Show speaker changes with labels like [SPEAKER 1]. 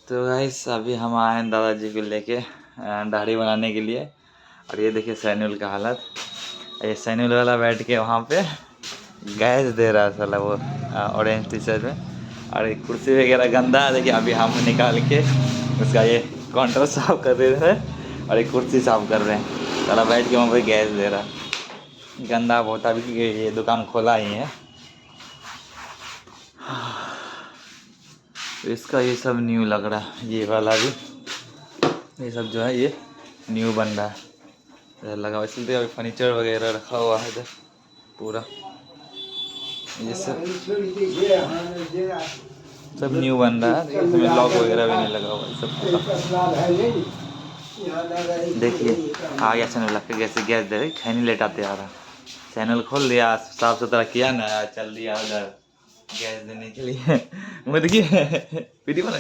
[SPEAKER 1] तो गाइस अभी हम आए हैं दादाजी को लेके दाढ़ी बनाने के लिए। और ये देखिए सैनुल का हालत। ये सैनुल वाला बैठ के वहाँ पे गैस दे रहा है साला वो ऑरेंज टी शर्ट में। और एक कुर्सी वगैरह गंदा है, देखिए अभी हम निकाल के उसका ये काउंटर साफ कर दे रहे हैं और एक कुर्सी साफ कर रहे हैं। साला बैठ के वहाँ पे गैस दे रहा है, गंदा बहुत। अभी ये दुकान खोला ही है। इसका ये सब न्यू लग रहा है, ये वाला भी, ये सब जो है ये न्यू बन रहा है इधर लगा हुआ। इसलिए अभी फर्नीचर वगैरह रखा हुआ है इधर पूरा। ये सब न्यू बन रहा है, देखिए इसमें लॉक वगैरह भी नहीं लगा हुआ है सब पूरा। देखिए आ गया चैनल लग के गैस दे रही, खैनी लेटाते आ रहा। चैनल खोल दिया, साफ सुथरा किया ना, चल दिया उधर गैस देने के लिए। मुझे देखिए वीडियो बना